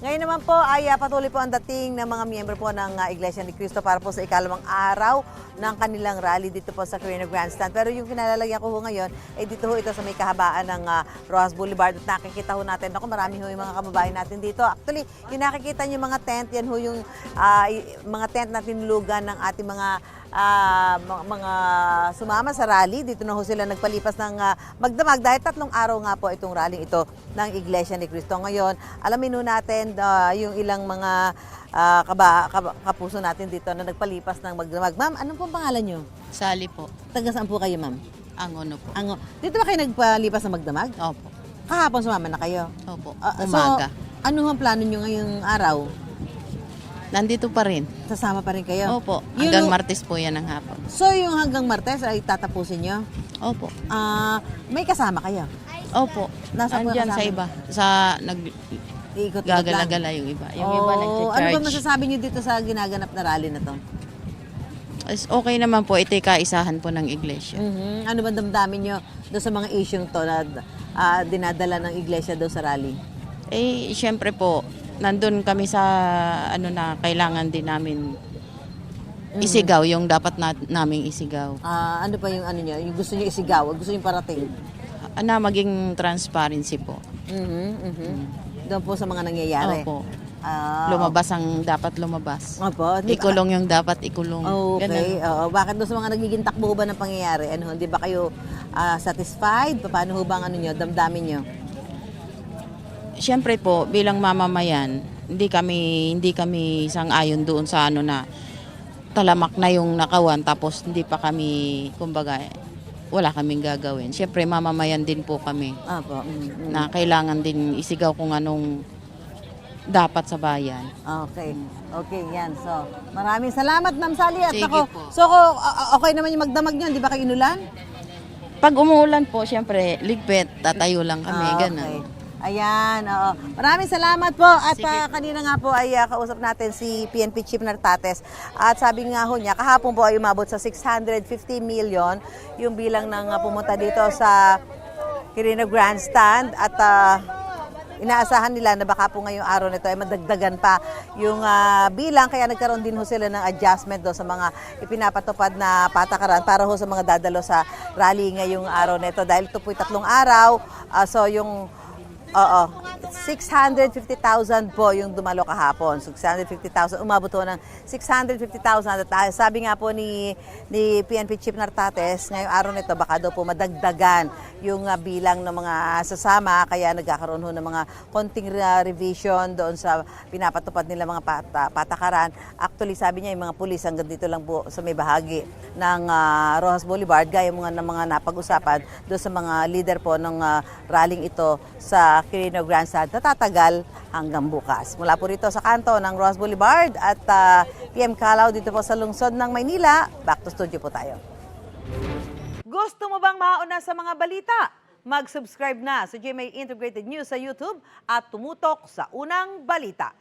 Ngayon naman po ay patuloy po ang dating ng mga miyembro po ng Iglesia ni Cristo para po sa ikalawang araw ng kanilang rally dito po sa Quirino Grandstand. Pero yung kinalalagyan ko ngayon ay dito ho ito sa may kahabaan ng Rojas Boulevard at nakikita ho natin, ako marami ho yung mga kababayan natin dito. Actually, yung nakikita nyo mga tent, yan ho yung mga tent na tinulugan ng ating mga sumama sa rally. Dito na ho sila nagpalipas ng magdamag dahil 3 araw nga po itong rally ito ng Iglesia ni Cristo. Ngayon, alamin ho natin yung ilang mga kapuso natin dito na nagpalipas ng magdamag. Ma'am, anong pong pangalan nyo? Sali po. Taga saan po kayo, ma'am? Angono po. Dito ba kayo nagpalipas ng magdamag? Opo. Kahapon sumama na kayo? Opo. So, Umaga. ano ang plano nyo ngayong araw? Nandito pa rin. Sasama pa rin kayo? Opo. Hanggang Martes po yan ng hapon. So, yung hanggang Martes ay tatapusin nyo? Opo. May kasama kayo? Opo. Nasa po Andyan kasama? sa iba. Sa Iikot-ikot lang? gagala-gala yung iba. Yung iba Ano nag-charge. ba masasabi nyo dito sa ginaganap na rally na to? Okay naman po. Ito'y kaisahan po ng iglesia. Ano ba damdamin nyo doon sa mga isyong to na dinadala ng iglesia doon sa rally? Siyempre po, nandun kami sa na kailangan din namin isigaw yung dapat naming isigaw. Ano pa yung ano nyo? Yung gusto nyo isigaw? Gusto nyo parating? Na maging transparency po. Doon po sa mga nangyayari? Opo. Lumabas ang dapat lumabas. Opo. Ikulong yung dapat ikulong. Okay. Bakit doon sa mga nagiging takbo ba ng pangyayari? Hindi ba kayo satisfied? Paano ho bang damdamin nyo? Siyempre po, bilang mamamayan, hindi kami sang-ayon doon sa na talamak na yung nakawan tapos hindi pa kami, kumbaga, wala kaming gagawin. Siyempre, mamamayan din po kami. Opo. Na kailangan din isigaw kung anong dapat sa bayan. Okay. Okay, yan. So, maraming salamat, Ma'am Sally. At Sige ako, po. so, okay naman yung magdamag nyo. Di ba kayo inulan? Pag umuulan po, siyempre, ligpit, tatayo lang kami, Okay. ganun. Ayan, oo. Maraming salamat po. At Sige po. kanina nga po ay kausap natin si PNP Chief Nartates. At sabi nga ho niya, kahapon po ay umabot sa 650 million yung bilang ng pumunta dito sa Quirino Grandstand. At inaasahan nila na baka po ngayong araw nito ay madagdagan pa yung bilang. Kaya nagkaroon din ho sila ng adjustment do sa mga ipinapatupad na patakaran para ho sa mga dadalo sa rally ngayong araw nito. Dahil ito po'y 3 araw. So yung 650,000 po yung dumalo kahapon. 650,000, umabot po ng 650,000. At sabi nga po ni PNP Chief Nartates, ngayong araw nito baka daw po madagdagan yung bilang ng mga sasama. Kaya nagkakaroon ho ng mga konting revision doon sa pinapatupad nila mga patakaran. Actually, sabi niya yung mga pulis hanggang dito lang po sa may bahagi ng Rojas Boulevard. Gaya mga ng mga napag-usapan doon sa mga leader po ng rallying ito sa Quirino Grandstand na tatagal hanggang bukas. Mula po rito sa kanto ng Rojas Boulevard at PM Calao dito po sa lungsod ng Maynila, back to studio po tayo. Gusto mo bang mauna sa mga balita? Mag-subscribe na sa GMA Integrated News sa YouTube at tumutok sa unang balita.